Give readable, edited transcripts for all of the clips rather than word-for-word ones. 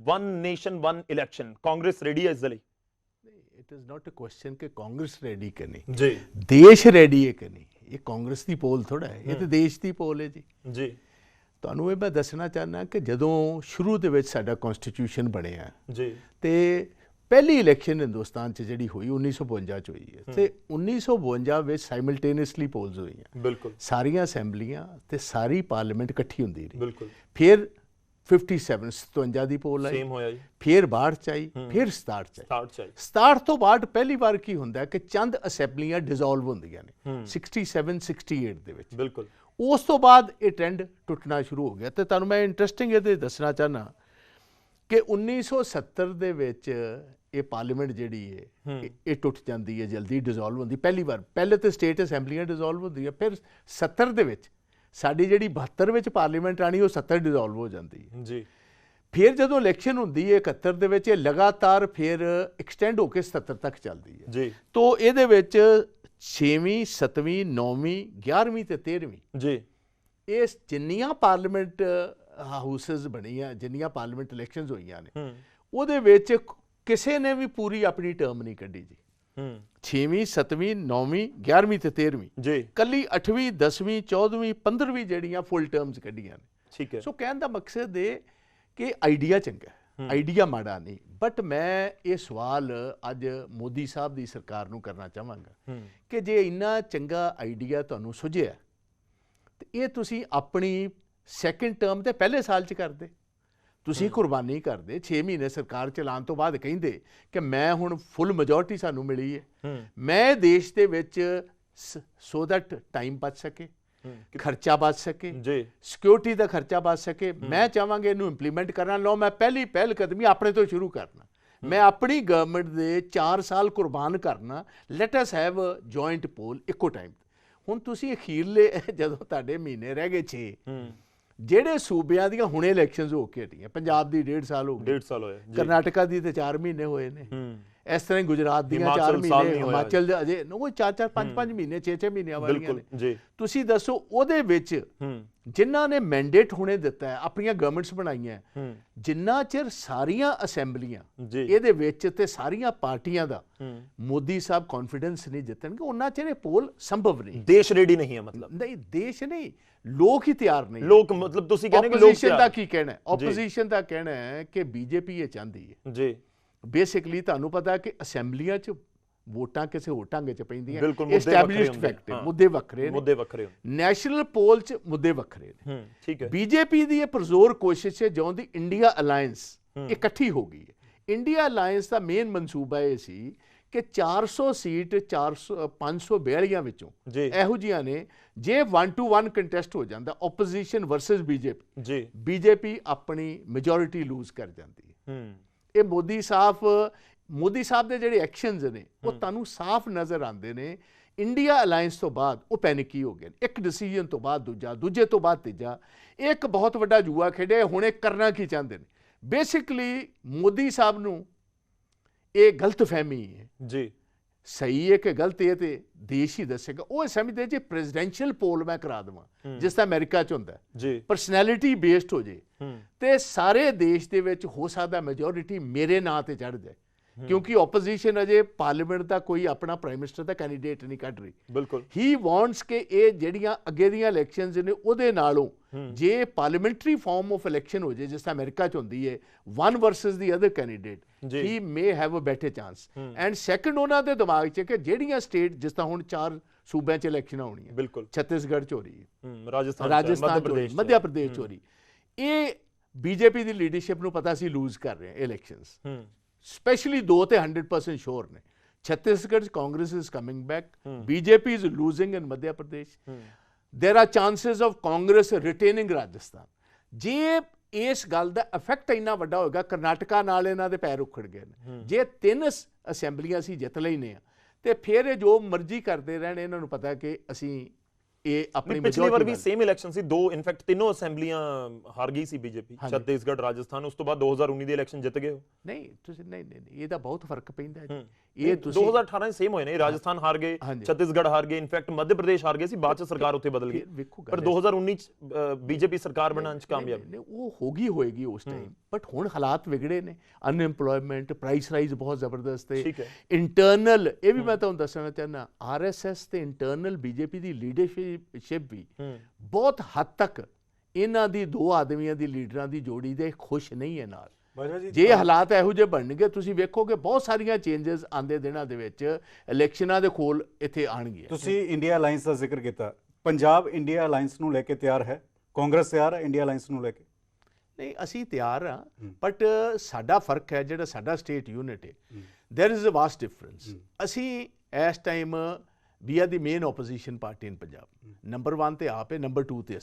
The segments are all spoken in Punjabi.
One nation one election, Congress ready है इस दे लई? It is not a question कि कांग्रेस रेडी करनी जी, देश रेडी है करनी, ये कांग्रेस की पोल थोड़ा है, ये तो देश की पोल है जी। जी, ਤੁਹਾਨੂੰ ਇਹ ਮੈਂ ਦੱਸਣਾ ਚਾਹੁੰਦਾ ਕਿ ਜਦੋਂ ਸ਼ੁਰੂ ਦੇ ਵਿੱਚ ਸਾਡਾ ਕਨਸਟੀਟਿਊਸ਼ਨ ਬਣਿਆ जी, ਤੇ ਪਹਿਲੀ ਇਲੈਕਸ਼ਨ ਹਿੰਦੁਸਤਾਨ 'ਚ ਜਿਹੜੀ ਹੋਈ 1952 'ਚ ਹੋਈ ਹੈ ਤੇ 1952 ਵਿੱਚ ਸਾਈਮਲਟੇਨੀਅਸਲੀ ਪੋਲਸ ਹੋਈਆਂ, बिल्कुल ਸਾਰੀਆਂ ਅਸੈਂਬਲੀਆਂ ਤੇ ਸਾਰੀ ਪਾਰਲੀਮੈਂਟ ਇਕੱਠੀ ਹੁੰਦੀ ਰਹੀ। बिल्कुल ਫਿਰ 57 ਦੀ ਪੋਲ ਆਈ, सेम होया जी, ਫਿਰ 62 ਚ ਆਈ, ਫਿਰ 67 ਚ ਆਈ। स्टार्ट चाहिए 67 ਤੋਂ ਬਾਅਦ ਪਹਿਲੀ ਵਾਰ ਕੀ ਹੁੰਦਾ ਕਿ ਚੰਦ ਅਸੈਂਬਲੀਆਂ ਡਿਸੋਲਵ ਹੁੰਦੀਆਂ ਨੇ 67 68 ਦੇ ਵਿੱਚ। बिल्कुल ਉਸ ਤੋਂ ਬਾਅਦ ਇਹ ਟ੍ਰੈਂਡ ਟੁੱਟਣਾ ਸ਼ੁਰੂ ਹੋ ਗਿਆ। ਤੇ ਤੁਹਾਨੂੰ ਮੈਂ ਇੰਟਰਸਟਿੰਗ ਇਹਦੇ ਦੱਸਣਾ ਚਾਹਨਾ ਕਿ 1970 ਦੇ ਵਿੱਚ ਇਹ ਪਾਰਲੀਮੈਂਟ ਜਿਹੜੀ ਹੈ ਇਹ ਟੁੱਟ ਜਾਂਦੀ ਹੈ, ਜਲਦੀ ਡਿਸੋਲਵ ਹੁੰਦੀ ਪਹਿਲੀ ਵਾਰ। ਪਹਿਲੇ ਤਾਂ ਸਟੇਟ ਅਸੈਂਬਲੀਆਂ ਡਿਸੋਲਵ ਹੁੰਦੀਆਂ, ਫਿਰ 70 ਦੇ ਵਿੱਚ ਸਾਡੀ ਜਿਹੜੀ 72 ਵਿੱਚ ਪਾਰਲੀਮੈਂਟ ਆਣੀ ਉਹ 70 ਡਿਸੋਲਵ ਹੋ ਜਾਂਦੀ ਹੈ। जी, ਫਿਰ ਜਦੋਂ ਇਲੈਕਸ਼ਨ ਹੁੰਦੀ ਹੈ 71 ਦੇ ਵਿੱਚ, ਇਹ ਲਗਾਤਾਰ ਫਿਰ ਐਕਸਟੈਂਡ ਹੋ ਕੇ 77 ਤੱਕ ਚੱਲਦੀ ਹੈ। जी, ਤੋ ਇਹਦੇ ਵਿੱਚ 6ਵੀਂ 7ਵੀਂ 9ਵੀਂ 11ਵੀਂ ਤੇ 13ਵੀਂ जी, ਇਹ ਜਿੰਨੀਆਂ ਪਾਰਲੀਮੈਂਟ ਹਾਊਸਸ ਬਣੀਆਂ, ਜਿੰਨੀਆਂ ਪਾਰਲੀਮੈਂਟ ਇਲੈਕਸ਼ਨਸ ਹੋਈਆਂ ਨੇ, ਉਹਦੇ ਵਿੱਚ ਕਿਸੇ ਨੇ ਵੀ ਪੂਰੀ ਆਪਣੀ ਟਰਮ ਨਹੀਂ ਕੱਢੀ ਜੀ। 6ਵੀਂ 7ਵੀਂ 9ਵੀਂ 11ਵੀਂ ਤੇ 13ਵੀਂ जी, ਕੱਲੀ 8ਵੀਂ 10ਵੀਂ 14ਵੀਂ 15ਵੀਂ ਜਿਹੜੀਆਂ ਫੁੱਲ ਟਰਮਸ ਕੱਢੀਆਂ ਨੇ। ठीक है, ਸੋ ਕਹਿਣ ਦਾ ਮਕਸਦ ਇਹ ਕਿ ਆਈਡੀਆ ਚੰਗਾ, ਆਈਡੀਆ ਮਾੜਾ ਨਹੀਂ। ਬਟ ਮੈਂ ਇਹ ਸਵਾਲ ਅੱਜ ਮੋਦੀ ਸਾਹਿਬ ਦੀ ਸਰਕਾਰ ਨੂੰ ਕਰਨਾ ਚਾਹਾਂਗਾ ਕਿ ਜੇ ਇੰਨਾ ਚੰਗਾ ਆਈਡੀਆ ਤੁਹਾਨੂੰ ਸੁਝਿਆ ਤੇ ਇਹ ਤੁਸੀਂ ਆਪਣੀ ਸੈਕੰਡ ਟਰਮ ਤੇ ਪਹਿਲੇ ਸਾਲ 'ਚ ਕਰਦੇ, ਤੁਸੀਂ ਕੁਰਬਾਨੀ ਕਰਦੇ। 6 ਮਹੀਨੇ ਸਰਕਾਰ ਚਲਾਉਣ ਤੋਂ ਬਾਅਦ ਕਹਿੰਦੇ ਕਿ ਮੈਂ ਹੁਣ ਫੁੱਲ ਮੈਜੋਰਟੀ ਸਾਨੂੰ ਮਿਲੀ ਹੈ, ਮੈਂ ਦੇਸ਼ ਦੇ ਵਿੱਚ ਸੋ ਦੈਟ ਟਾਈਮ ਬਚ ਸਕੇ, ਖਰਚਾ ਬਚ ਸਕੇ, जी, ਸਿਕਿਉਰਿਟੀ ਦਾ ਖਰਚਾ ਬਚ ਸਕੇ। ਮੈਂ ਚਾਹਾਂਗਾ ਇਹਨੂੰ ਇੰਪਲੀਮੈਂਟ ਕਰਨਾ। ਲਓ ਮੈਂ ਪਹਿਲ ਕਦਮੀ ਆਪਣੇ ਤੋਂ ਸ਼ੁਰੂ ਕਰਨਾ, ਮੈਂ ਆਪਣੀ ਗਵਰਨਮੈਂਟ ਦੇ 4 ਸਾਲ ਕੁਰਬਾਨ ਕਰਨਾ। ਲੈਟ ਅਸ ਹੈਵ ਜੁਆਇੰਟ ਪੋਲ ਇੱਕੋ ਟਾਈਮ। ਹੁਣ ਤੁਸੀਂ ਅਖੀਰਲੇ ਜਦੋਂ ਤੁਹਾਡੇ ਮਹੀਨੇ ਰਹਿ ਗਏ 6, ਜਿਹੜੇ ਸੂਬਿਆਂ ਦੀਆਂ ਹੁਣੇ ਇਲੈਕਸ਼ਨਸ ਹੋ ਕੇ ਹਟੀਆਂ, ਪੰਜਾਬ ਦੀ 1.5 ਸਾਲ ਹੋ ਗਏ, 1.5 साल होया जी, ਕਰਨਾਟਕਾ ਦੀ ਤੇ 4 ਮਹੀਨੇ ਹੋਏ ਨੇ, ਇਸ ਤਰ੍ਹਾਂ ਹੀ ਗੁਜਰਾਤ ਦੀਆਂ 4 ਹਿਮਾਚਲ ਸਾਲ ਮਹੀਨੇ, ਨਹੀਂ ਹੋਇਆ ਹਿਮਾਚਲ ਦੇ ਅਜੇ ਕੋਈ 4-4 5-5 ਮਹੀਨੇ 6-6 ਮਹੀਨਿਆਂ ਵਾਲੀਆਂ बिल्कुल ਨੇ। जी, ਤੁਸੀਂ ਦੱਸੋ ਉਹਦੇ ਵਿੱਚ ਜਿਨ੍ਹਾਂ ਨੇ ਮੈਂਡੇਟ ਹੁਣੇ ਦਿੱਤਾ ਹੈ, ਆਪਣੀਆਂ ਗਵਰਨਮੈਂਟਸ ਬਣਾਈਆਂ, ਜਿੰਨਾ ਚਿਰ ਸਾਰੀਆਂ ਅਸੈਂਬਲੀਆਂ जी, ਇਹਦੇ ਵਿੱਚ ਤੇ ਸਾਰੀਆਂ ਪਾਰਟੀਆਂ ਦਾ ਮੋਦੀ ਸਾਹਿਬ ਕੌਨਫੀਡੈਂਸ ਨਹੀਂ ਜਿੱਤਣਗੇ, ਉਹਨਾਂ ਚਿਰ ਇਹ ਪੋਲ ਸੰਭਵ ਨਹੀਂ। देश रेडी नहीं है मतलब, ਨਹੀਂ ਦੇਸ਼ ਨਹੀਂ, ਲੋਕ ਹੀ ਤਿਆਰ ਨਹੀਂ। लोग मतलब ਤੁਸੀਂ ਕਹਿੰਦੇ ਕਿ ਲੋਕ ਆਪੋਜੀਸ਼ਨ ਦਾ ਕੀ ਕਹਿਣਾ ਹੈ? ਆਪੋਜੀਸ਼ਨ ਦਾ ਕਹਿਣਾ ਹੈ ਕਿ ਬੀਜੇਪੀ ਇਹ ਚਾਹੁੰਦੀ ਹੈ ਜੀ, ਬੇਸਿਕਲੀ। ਤੁਹਾਨੂੰ ਪਤਾ ਕਿ ਅਸੈਂਬਲੀਆਂ 'ਚ ਵੋਟਾਂ ਕਿਸੇ ਹੋਰ ਢੰਗ 'ਚ ਪੈਂਦੀਆਂ, ਬਿਲਕੁਲ, ਮੁੱਦੇ ਐਸਟੈਬਲਿਸ਼ਡ ਵੱਖਰੇ ਫੈਕਟ, ਹੁੰਦੇ, ਮੁੱਦੇ ਵੱਖਰੇ ਨੇ, ਮੁੱਦੇ ਵੱਖਰੇ ਹੁੰਦੇ, ਨੈਸ਼ਨਲ ਪੋਲ 'ਚ ਮੁੱਦੇ ਵੱਖਰੇ ਨੇ। ਠੀਕ ਹੈ, ਬੀਜੇਪੀ ਦੀ ਇਹ ਪਰਜ਼ੋਰ ਕੋਸ਼ਿਸ਼ ਹੈ ਜਿਉਂ ਦੀ ਇੰਡੀਆ ਅਲਾਇੰਸ ਇਕੱਠੀ ਹੋ ਗਈ ਹੈ। ਇੰਡੀਆ ਅਲਾਇੰਸ ਦਾ ਮੇਨ ਮਨਸੂਬਾ ਇਹ ਸੀ ਕਿ 400 ਸੀਟ 542 ਵਿੱਚੋਂ ਜੀ, ਇਹੋ ਜਿਹੀਆਂ ਨੇ ਜੇ 1 to 1 ਕੰਟੈਸਟ ਹੋ ਜਾਂਦਾ ਆਪੋਜੀਸ਼ਨ ਵਰਸਸ ਬੀਜੇਪੀ, ਜੀ, ਬੀਜੇਪੀ ਆਪਣੀ ਮੈਜੋਰਿਟੀ ਲੂਜ਼ ਕਰ ਜਾਂਦੀ ਹੈ। ਇਹ ਮੋਦੀ ਸਾਹਿਬ ਦੇ ਜਿਹੜੇ ਐਕਸ਼ਨਸ ਨੇ ਉਹ ਤੁਹਾਨੂੰ ਸਾਫ਼ ਨਜ਼ਰ ਆਉਂਦੇ ਨੇ। ਇੰਡੀਆ ਅਲਾਇੰਸ ਤੋਂ ਬਾਅਦ ਉਹ ਪੈਨਿਕੀ ਹੋ ਗਏ ਨੇ, ਇੱਕ ਡਿਸੀਜਨ ਤੋਂ ਬਾਅਦ ਦੂਜਾ, ਦੂਜੇ ਤੋਂ ਬਾਅਦ ਤੀਜਾ। ਇਹ ਇੱਕ ਬਹੁਤ ਵੱਡਾ ਜੂਆ ਖੇਡਿਆ। ਹੁਣ ਇਹ ਕਰਨਾ ਕੀ ਚਾਹੁੰਦੇ ਨੇ? ਬੇਸਿਕਲੀ ਮੋਦੀ ਸਾਹਿਬ ਨੂੰ ਇਹ ਗਲਤਫਹਿਮੀ ਹੈ, ਜੀ, ਸਹੀ ਹੈ ਕਿ ਗਲਤ, ਇਹ ਤੇ ਦੇਸ਼ ਹੀ ਦੱਸੇਗਾ। ਉਹ ਸਮਝਦੇ ਜੇ ਪ੍ਰੈਜ਼ੀਡੈਂਸ਼ੀਅਲ ਪੋਲ ਮੈਂ ਕਰਾ ਦੇਵਾਂ ਜਿਸ ਤਰ੍ਹਾਂ ਅਮਰੀਕਾ 'ਚ ਹੁੰਦਾ, ਜੀ, ਪਰਸਨੈਲਿਟੀ ਬੇਸਡ ਹੋ ਜੇ ਤੇ ਸਾਰੇ ਦੇਸ਼ ਦੇ ਵਿੱਚ ਹੋ ਸਕਦਾ ਮੈਜੋਰਿਟੀ ਮੇਰੇ ਨਾਂ ਤੇ ਚੜ੍ਹ ਜਾਏ, ਕਿਉਂਕਿ ਆਪੋਜੀਸ਼ਨ ਅਜੇ ਪਾਰਲੀਮੈਂਟ ਦਾ ਕੋਈ ਆਪਣਾ ਪ੍ਰਾਈਮ ਮਿਨਿਸਟਰ ਦਾ ਕੈਂਡੀਡੇਟ ਨਹੀਂ ਕੱਢ ਰਹੀ। ਬਿਲਕੁਲ, ਹੀ ਵਾਂਟਸ ਕਿ ਇਹ ਜਿਹੜੀਆਂ ਅੱਗੇ ਦੀਆਂ ਇਲੈਕਸ਼ਨਸ ਨੇ ਉਹਦੇ ਨਾਲੋਂ ਜੇ ਪਾਰਲੀਮੈਂਟਰੀ ਫਾਰਮ ਆਫ ਇਲੈਕਸ਼ਨ ਹੋ ਜੇ ਜਿਸ ਤਰ੍ਹਾਂ ਅਮਰੀਕਾ 'ਚ ਹੁੰਦੀ ਹੈ, one versus the other candidate, he may have a better chance. And second ਉਹਨਾਂ ਦੇ ਦਿਮਾਗ 'ਚ ਕਿ ਜਿਹੜੀਆਂ ਸਟੇਟ ਜਿਸ ਤਰ੍ਹਾਂ ਹੁਣ 4 ਸੂਬਿਆਂ 'ਚ ਇਲੈਕਸ਼ਨ ਹੋਣੀਆਂ, ਬਿਲਕੁਲ, ਛੱਤੀਸਗੜ੍ਹ 'ਚ ਹੋ ਰਹੀ ਹੈ, ਰਾਜਸਥਾਨ ਰਾਜਸਥਾਨ 'ਚ ਹੋ ਰਹੀ, ਮੱਧ ਪ੍ਰਦੇਸ਼ 'ਚ ਹੋ ਰਹੀ, ਇਹ ਬੀਜੇਪੀ ਦੀ ਲੀਡਰਸ਼ਿਪ ਨੂੰ ਪਤਾ ਸੀ ਲੂਜ਼ ਕਰ ਰਹੇ ਇਲੈਕਸ਼ਨਸ, ਸਪੈਸ਼ਲੀ 2 ਤੇ 100% ਸ਼ੋਰ ਨੇ। ਛੱਤੀਸਗੜ੍ਹ 'ਚ Congress is coming back, BJP is losing in Madhya Pradesh, there are chances of Congress retaining Rajasthan. ਜੇ ਇਸ ਗੱਲ ਦਾ ਇਫੈਕਟ ਇੰਨਾ ਵੱਡਾ ਹੋਏਗਾ, ਕਰਨਾਟਕਾ ਨਾਲ ਇਹਨਾਂ ਦੇ ਪੈਰ ਉਖੜ ਗਏ ਨੇ। ਜੇ 3 ਅਸੈਂਬਲੀਆਂ ਅਸੀਂ ਜਿੱਤ ਲੈਨੇ ਆ ਤੇ ਫਿਰ ਇਹ ਜੋ ਮਰਜ਼ੀ ਕਰਦੇ ਰਹਿਣ, ਇਹਨਾਂ ਨੂੰ ਪਤਾ ਕਿ ਅਸੀਂ ਇਹ ਆਪਣੀ ਪਿਛਲੀ ਵਾਰ ਵੀ ਸੇਮ ਇਲੈਕਸ਼ਨ ਸੀ, 2 ਇਨਫੈਕਟ 3 ਅਸੈਂਬਲੀਆਂ ਹਾਰ ਗਈ ਸੀ ਬੀਜੇਪੀ, ਛੱਤੀਸਗੜ੍ਹ, ਰਾਜਸਥਾਨ। ਉਸ ਤੋਂ ਬਾਅਦ 2019 ਦੀ ਇਲੈਕਸ਼ਨ ਜਿੱਤ ਗਏ ਹੋ। ਨਹੀਂ ਤੁਸੀਂ ਨਹੀਂ ਇਹਦਾ ਬਹੁਤ ਫਰਕ ਪੈਂਦਾ ਜੀ। ਇਹ ਤੁਸੀਂ 2018 ਸੇਮ ਹੋਏ ਨੇ, ਰਾਜਸਥਾਨ ਹਾਰ ਗਏ, ਛੱਤੀਸਗੜ੍ਹ ਹਾਰ ਗਏ, ਇਨਫੈਕਟ ਮੱਧ ਪ੍ਰਦੇਸ਼ ਹਾਰ ਗਏ ਸੀ, ਬਾਅਦ ਚ ਸਰਕਾਰ ਉੱਥੇ ਬਦਲ ਗਈ। ਪਰ 2019 ਚ ਬੀਜੇਪੀ ਸਰਕਾਰ ਬਣਾਉਣ ਚ ਕਾਮਯਾਬ ਉਹ ਹੋ ਗਈ ਹੋਏਗੀ ਉਸ ਟਾਈਮ, ਬਟ ਹੁਣ ਹਾਲਾਤ ਵਿਗੜੇ ਨੇ, ਅਨਐਮਪਲੋਇਮੈਂਟ, ਪ੍ਰਾਈਸ ਰਾਈਜ਼ ਬਹੁਤ ਜ਼ਬਰਦਸਤ ਹੈ, ਠੀਕ ਹੈ। ਇੰਟਰਨਲ ਇਹ ਵੀ ਮੈਂ ਤੁਹਾਨੂੰ ਦੱਸਣਾ ਚਾਹੁੰਦਾ, ਆਰਐਸਐਸ ਤੇ ਇੰਟਰਨਲ ਬੀਜੇਪੀ ਦੀ ਲੀਡਰਸ਼ਿਪ ਵੀ ਬਹੁਤ ਹੱਦ ਤੱਕ ਇਹਨਾਂ ਦੀ ਦੋ ਆਦਮੀਆਂ ਦੀ ਲੀਡਰਾਂ ਦੀ ਜੋੜੀ ਦੇ ਖੁਸ਼ ਨਹੀਂ ਹੈ ਨਾਲ। ਜੇ ਹਾਲਾਤ ਇਹੋ ਜਿਹੇ ਬਣਨਗੇ ਤੁਸੀਂ ਵੇਖੋਗੇ ਬਹੁਤ ਸਾਰੀਆਂ ਚੇਂਜਸ ਆਉਂਦੇ ਦਿਨਾਂ ਦੇ ਵਿੱਚ ਇਲੈਕਸ਼ਨਾਂ ਦੇ ਕੋਲ ਇੱਥੇ ਆਣਗੇ। ਤੁਸੀਂ ਇੰਡੀਆ ਅਲਾਈਅੰਸ ਦਾ ਜ਼ਿਕਰ ਕੀਤਾ, ਪੰਜਾਬ ਇੰਡੀਆ ਅਲਾਈਅੰਸ ਨੂੰ ਲੈ ਕੇ ਤਿਆਰ ਹੈ? ਕਾਂਗਰਸ ਤਿਆਰ ਹੈ ਇੰਡੀਆ ਅਲਾਈਅੰਸ ਨੂੰ ਲੈ ਕੇ? ਨਹੀਂ, ਅਸੀਂ ਤਿਆਰ ਹਾਂ, ਬਟ ਸਾਡਾ ਫਰਕ ਹੈ ਜਿਹੜਾ ਸਾਡਾ ਸਟੇਟ ਯੂਨਿਟ ਹੈ, ਦੇयर इज अ ਵਾਸਟ ਡਿਫਰੈਂਸ। ਅਸੀਂ ਇਸ ਟਾਈਮ ਵੀ ਆਰ ਦੀ ਮੇਨ ਆਪੋਜੀਸ਼ਨ ਪਾਰਟੀ ਇਨ ਪੰਜਾਬ, ਨੰਬਰ 1 ਤੇ ਆਪ ਹੈ, ਨੰਬਰ 2 ਤੇ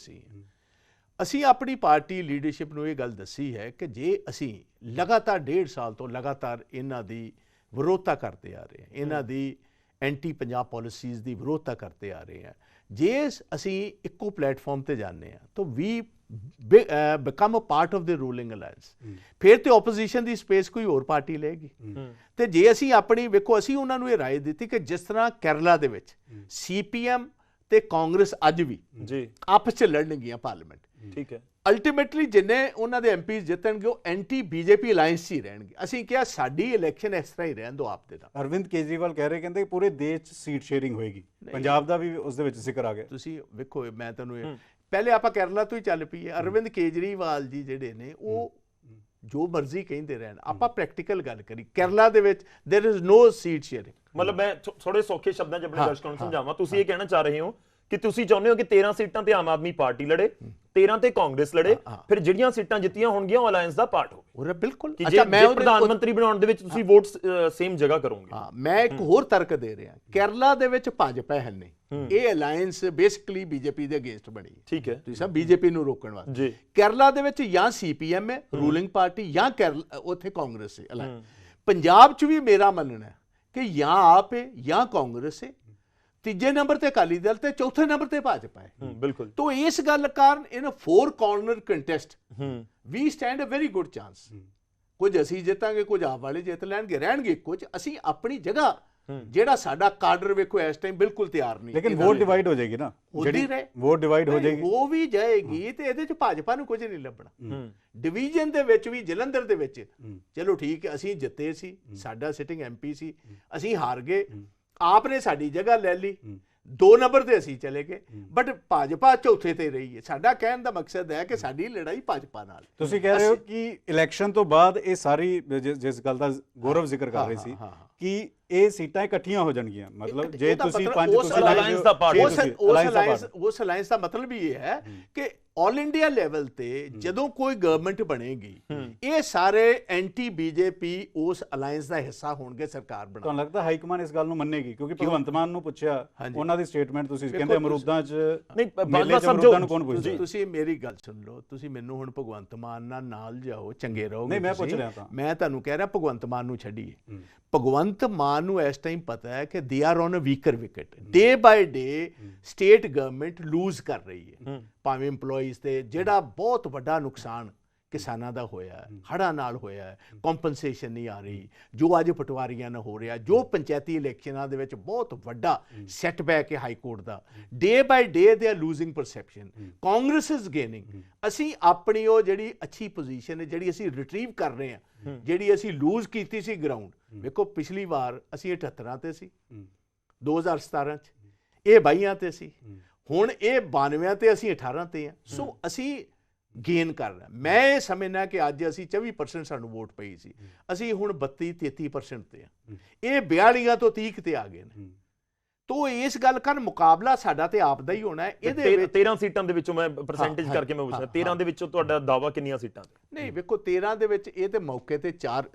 ਅਸੀਂ ਆਪਣੀ ਪਾਰਟੀ ਲੀਡਰਸ਼ਿਪ ਨੂੰ ਇਹ ਗੱਲ ਦੱਸੀ ਹੈ ਕਿ ਜੇ ਅਸੀਂ ਲਗਾਤਾਰ 1.5 ਸਾਲ ਤੋਂ ਲਗਾਤਾਰ ਇਹਨਾਂ ਦੀ ਵਿਰੋਧਤਾ ਕਰਦੇ ਆ ਰਹੇ ਹਾਂ, ਇਹਨਾਂ ਦੀ ਐਂਟੀ ਪੰਜਾਬ ਪਾਲਿਸੀਜ਼ ਦੀ ਵਿਰੋਧਤਾ ਕਰਦੇ ਆ ਰਹੇ ਹਾਂ, ਜੇ ਅਸੀਂ ਇੱਕੋ ਪਲੇਟਫਾਰਮ ਤੇ ਜਾਂਦੇ ਹਾਂ ਤਾਂ we become a part of the ruling alliance, ਫਿਰ ਤੇ ਆਪੋਜੀਸ਼ਨ ਦੀ ਸਪੇਸ ਕੋਈ ਹੋਰ ਪਾਰਟੀ ਲਏਗੀ। ਤੇ ਜੇ ਅਸੀਂ ਆਪਣੀ ਵੇਖੋ, ਅਸੀਂ ਉਹਨਾਂ ਨੂੰ ਇਹ ਰਾਏ ਦਿੱਤੀ ਕਿ ਜਿਸ ਤਰ੍ਹਾਂ ਕੇਰਲਾ ਦੇ ਵਿੱਚ ਸੀਪੀਐਮ ਤੇ ਕਾਂਗਰਸ ਅੱਜ ਵੀ ਜੀ ਆਪਸ 'ਚ ਲੜਨਗੀਆਂ ਪਾਰਲੀਮੈਂਟ, ਠੀਕ ਹੈ, ਅਲਟੀਮੇਟਲੀ ਜਿੰਨੇ ਉਹਨਾਂ ਦੇ ਐਮਪੀਜ਼ ਜਿੱਤਣਗੇ ਉਹ ਐਂਟੀ ਬੀਜੇਪੀ ਅਲਾਈਅੰਸ 'ਚ ਹੀ ਰਹਿਣਗੇ। ਅਸੀਂ ਕਿਹਾ ਸਾਡੀ ਇਲੈਕਸ਼ਨ ਇਸ ਤਰ੍ਹਾਂ ਹੀ ਰਹਿਣ ਦਿਓ ਆਪ ਦੇ ਨਾਲ। ਅਰਵਿੰਦ ਕੇਜਰੀਵਾਲ ਕਹਿ ਰਹੇ, ਕਹਿੰਦੇ ਪੂਰੇ ਦੇਸ਼ 'ਚ ਸੀਟ ਸ਼ੇਅਰਿੰਗ ਹੋਏਗੀ, ਪੰਜਾਬ ਦਾ ਵੀ ਉਸ ਦੇ ਵਿੱਚ ਜ਼ਿਕਰ ਆ ਗਿਆ। ਤੁਸੀਂ ਵੇਖੋ, ਮੈਂ ਤੁਹਾਨੂੰ ਪਹਿਲੇ ਆਪਾਂ ਕੇਰਲਾ ਤੋਂ ਹੀ ਚੱਲ ਪਈਏ। ਅਰਵਿੰਦ ਕੇਜਰੀਵਾਲ ਜੀ ਜਿਹੜੇ ਨੇ ਉਹ ਜੋ ਮਰਜ਼ੀ ਕਹਿੰਦੇ ਰਹਿਣ, ਆਪਾਂ ਪ੍ਰੈਕਟੀਕਲ ਗੱਲ ਕਰੀ, ਕੇਰਲਾ ਦੇ ਵਿੱਚ there is no seat sharing. ਮਤਲਬ ਮੈਂ ਥੋੜੇ ਸੌਖੇ ਸ਼ਬਦਾਂ 'ਚ ਆਪਣੇ ਦਰਸ਼ਕਾਂ ਨੂੰ ਸਮਝਾਵਾਂ, ਤੁਸੀਂ ਇਹ ਕਹਿਣਾ ਚਾਹ ਰਹੇ ਹੋ ਕਿ ਤੁਸੀਂ ਚਾਹੁੰਦੇ ਹੋ ਕਿ 13 ਸੀਟਾਂ ਤੇ ਆਮ ਆਦਮੀ ਪਾਰਟੀ ਲੜੇ, 13 ਤੇ ਕਾਂਗਰਸ ਲੜੇ, ਫਿਰ ਜਿਹੜੀਆਂ ਸੀਟਾਂ ਜਿੱਤੀਆਂ ਹੋਣਗੀਆਂ ਉਹ ਅਲਾਈਅੰਸ ਦਾ ਪਾਰਟ ਹੋਵੇ। ਉਹ ਬਿਲਕੁਲ ਕਿ ਜੇ ਪ੍ਰਧਾਨ ਮੰਤਰੀ ਬਣਾਉਣ ਦੇ ਵਿੱਚ ਤੁਸੀਂ ਵੋਟ ਸੇਮ ਜਗ੍ਹਾ ਕਰੋਗੇ। ਹਾਂ, ਮੈਂ ਇੱਕ ਹੋਰ ਤਰਕ ਦੇ ਰਿਹਾ, ਕੇਰਲਾ ਦੇ ਵਿੱਚ ਭਾਜਪਾ ਹੈ ਨਹੀਂ, ਇਹ ਅਲਾਈਅੰਸ ਬੇਸਿਕਲੀ ਬੀਜੇਪੀ ਦੇ ਅਗੇਂਸਟ ਬਣੀ, ਠੀਕ ਹੈ, ਤੁਸੀਂ ਸਭ ਬੀਜੇਪੀ ਨੂੰ ਰੋਕਣ ਵਾਸਤੇ। ਜੀ ਕੇਰਲਾ ਦੇ ਵਿੱਚ ਜਾਂ ਸੀਪੀਐਮ ਹੈ ਰੂਲਿੰਗ ਪਾਰਟੀ, ਜਾਂ ਕੇਰਲਾ ਉੱਥੇ ਕਾਂਗਰਸ ਹੈ ਅਲਾਈਅੰਸ। ਪੰਜਾਬ 'ਚ ਵੀ ਮੇਰਾ ਮੰਨਣਾ ਹੈ ਕਿ ਜਾਂ ਆਪ ਹੈ ਜਾਂ ਕਾਂਗਰਸ ਹੈ, ਤੀਜੇ ਨੰਬਰ ਤੇ ਅਕਾਲੀ ਦਲ ਤੇ ਚੌਥੇ ਨੰਬਰ ਤੇ ਭਾਜਪਾ ਹੈ। ਬਿਲਕੁਲ। तो इस गल कारण in 4 corner contest we stand a very good chance. कुछ ਅਸੀਂ ਜਿੱਤਾਂਗੇ, ਕੁਝ ਆਪ ਵਾਲੇ ਜਿੱਤ ਲੈਣਗੇ, ਰਹਿਣਗੇ ਕੁਝ। ਅਸੀਂ ਆਪਣੀ ਜਗ੍ਹਾ ਜਿਹੜਾ ਸਾਡਾ ਕਾਡਰ ਵੇਖੋ ਇਸ ਟਾਈਮ ਬਿਲਕੁਲ ਤਿਆਰ ਨਹੀਂ, ਲੇਕਿਨ ਵੋਟ ਡਿਵਾਈਡ ਹੋ ਜਾਏਗੀ ਨਾ, ਜਿਹੜੀ ਵੋਟ ਡਿਵਾਈਡ ਹੋ ਜਾਏਗੀ ਉਹ ਵੀ ਜਾਏਗੀ ਤੇ ਇਹਦੇ ਚ ਭਾਜਪਾ ਨੂੰ ਕੁਝ ਨਹੀਂ ਲੱਭਣਾ। ਡਿਵੀਜ਼ਨ ਦੇ ਵਿੱਚ ਵੀ ਜਲੰਧਰ ਦੇ ਵਿੱਚ ਚਲੋ ਠੀਕ ਹੈ, ਅਸੀਂ ਜਿੱਤੇ ਸੀ, ਸਾਡਾ ਸਿਟਿੰਗ ਐਮਪੀ ਸੀ, ਅਸੀਂ ਹਾਰ ਗਏ, ਆਪ ਨੇ ਸਾਡੀ ਜਗ੍ਹਾ ਲੈ ਲਈ, 2 ਨੰਬਰ ਤੇ ਅਸੀਂ ਚਲੇ ਗਏ, ਬਟ ਭਾਜਪਾ ਚੌਥੇ ਤੇ ਰਹੀ ਹੈ। ਸਾਡਾ ਕਹਿਣ ਦਾ ਮਕਸਦ ਹੈ ਕਿ ਸਾਡੀ ਲੜਾਈ ਭਾਜਪਾ ਨਾਲ। ਤੁਸੀਂ ਕਹਿ ਰਹੇ ਹੋ ਕਿ ਇਲੈਕਸ਼ਨ ਤੋਂ ਬਾਅਦ ਇਹ ਸਾਰੀ ਜਿਸ ਗੱਲ ਦਾ ਗੌਰਵ ਜ਼ਿਕਰ ਕਰ ਰਹੇ ਸੀ ਕਿ ਇਹ ਸੀਟਾਂ ਇਕੱਠੀਆਂ ਹੋ ਜਾਣਗੀਆਂ, ਮਤਲਬ ਜੇ ਤੁਸੀਂ 5 ਉਸ ਅਲਾਈਅੰਸ ਦਾ ਮਤਲਬ ਵੀ ਇਹ ਹੈ ਕਿ ਆਲ ਇੰਡੀਆ ਲੈਵਲ ਤੇ ਜਦੋਂ ਕੋਈ ਗਵਰਨਮੈਂਟ ਬਣੇਗੀ, ਇਹ ਸਾਰੇ ਐਂਟੀ ਬੀਜੇਪੀ ਉਸ ਅਲਾਈਅੰਸ ਦਾ ਹਿੱਸਾ ਹੋਣਗੇ, ਸਰਕਾਰ ਬਣਾ। ਤੁਹਾਨੂੰ ਲੱਗਦਾ ਹਾਈ ਕਮਾਂਡ ਇਸ ਗੱਲ ਨੂੰ ਮੰਨੇਗੀ? ਕਿਉਂਕਿ ਭਗਵੰਤ ਮਾਨ ਨੂੰ ਪੁੱਛਿਆ, ਉਹਨਾਂ ਦੀ ਸਟੇਟਮੈਂਟ ਤੁਸੀਂ ਕਹਿੰਦੇ ਅਮਰੂਦਾਂ 'ਚ ਨਹੀਂ, ਬਾਜਵਾ ਸਾਹਿਬ ਅਮਰੂਦਾਂ ਨੂੰ ਕੌਣ ਪੁੱਛਦਾ? ਤੁਸੀਂ ਮੇਰੀ ਗੱਲ ਸੁਣ ਲਓ, ਤੁਸੀਂ ਮੈਨੂੰ ਹੁਣ ਭਗਵੰਤ ਮਾਨ ਨਾਲ ਜਾਓ, ਚੰਗੇ ਰਹੋਗੇ। ਨਹੀਂ, ਮੈਂ ਪੁੱਛ ਰਿਹਾ ਤਾਂ, ਮੈਂ ਤੁਹਾਨੂੰ ਕਹਿ ਰਿਹਾ ਭਗਵੰਤ ਮਾਨ ਨੂੰ ਛੱਡੀਏ। ਭਗਵੰਤ ਮਾਨ ਨੂੰ ਇਸ ਟਾਈਮ ਪਤਾ ਹੈ ਕਿ they are on a weaker wicket, day by day state government lose ਕਰ ਰਹੀ ਹੈ, ਭਾਵੇਂ EMPLOYEES ਤੇ ਜਿਹੜਾ ਬਹੁਤ ਵੱਡਾ ਨੁਕਸਾਨ ਕਿਸਾਨਾਂ ਦਾ ਹੋਇਆ, ਹੜ੍ਹਾਂ ਨਾਲ ਹੋਇਆ, ਕੰਪਨਸੇਸ਼ਨ ਨਹੀਂ ਆ ਰਹੀ, ਜੋ ਅੱਜ ਪਟਵਾਰੀਆਂ ਨਾਲ ਹੋ ਰਿਹਾ, ਜੋ ਪੰਚਾਇਤੀ ਇਲੈਕਸ਼ਨਾਂ ਦੇ ਵਿੱਚ ਬਹੁਤ ਵੱਡਾ ਸੈਟਬੈਕ ਹੈ high court the, day by day they are losing perception, Congress is gaining. ਅਸੀਂ ਆਪਣੀ ਉਹ ਜਿਹੜੀ ਅੱਛੀ ਪੋਜੀਸ਼ਨ ਹੈ, ਜਿਹੜੀ ਅਸੀਂ ਰਿਟਰੀਵ ਕਰ ਰਹੇ ਹਾਂ, ਜਿਹੜੀ ਅਸੀਂ ਲੂਜ਼ ਕੀਤੀ ਸੀ ਗਰਾਊਂਡ, ਵੇਖੋ ਪਿਛਲੀ ਵਾਰ ਅਸੀਂ 78 ਤੇ ਸੀ, 2017 ਚ ਇਹ 22 ਤੇ ਸੀ, ਹੁਣ ਇਹ 92 ਤੇ ਅਸੀਂ 18 ਤੇ ਆ। ਸੋ ਅਸੀਂ ਗੇਨ ਕਰ ਰਿਹਾ। ਮੈਂ ਇਹ ਸਮਝਣਾ ਕਿ ਅੱਜ ਅਸੀਂ 24% ਸਾਨੂੰ ਵੋਟ ਪਈ ਸੀ, ਅਸੀਂ ਹੁਣ 32-33% ਤੇ ਆ, ਇਹ 42 ਤੋਂ 30 ਤੇ ਆ ਗਏ ਨੇ। ਤੋ ਇਸ ਗੱਲ ਕਰਨ ਮੁਕਾਬਲਾ ਸਾਡਾ ਤੇ ਆਪ ਦਾ ਹੀ ਹੋਣਾ ਹੈ। ਇਹਦੇ ਵਿੱਚ 13 ਸੀਟਾਂ ਦੇ ਵਿੱਚੋਂ ਮੈਂ ਪਰਸੈਂਟੇਜ ਕਰਕੇ ਮੈਂ ਪੁੱਛਿਆ, 13 ਦੇ ਵਿੱਚੋਂ ਤੁਹਾਡਾ ਦਾਵਾ ਕਿੰਨੀਆਂ ਸੀਟਾਂ? ਨਹੀਂ ਵੇਖੋ, 13 ਦੇ ਵਿੱਚ ਇਹ ਤੇ ਮੌਕੇ ਤੇ 4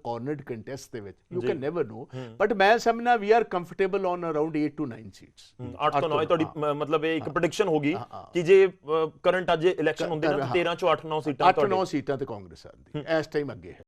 ਕਾਰਨਰਡ ਕੰਟੈਸਟ ਦੇ ਵਿੱਚ you can never know, but ਮੈਂ ਸਮਝਣਾ we are comfortable on around 8 to 9 seats. 8 ਤੋਂ 9 ਤੁਹਾਡੀ ਮਤਲਬ ਇਹ ਇੱਕ ਪ੍ਰੈਡਿਕਸ਼ਨ ਹੋਗੀ ਕਿ ਜੇ ਕਰੰਟ ਅੱਜ ਇਲੈਕਸ਼ਨ ਹੁੰਦੇ ਨਾ 13 ਚੋਂ 8-9 ਸੀਟਾਂ 8-9 ਸੀਟਾਂ ਤੇ ਕਾਂਗਰਸ ਆਉਂਦੀ ਇਸ ਟਾਈਮ ਅੱਗੇ ਹੈ।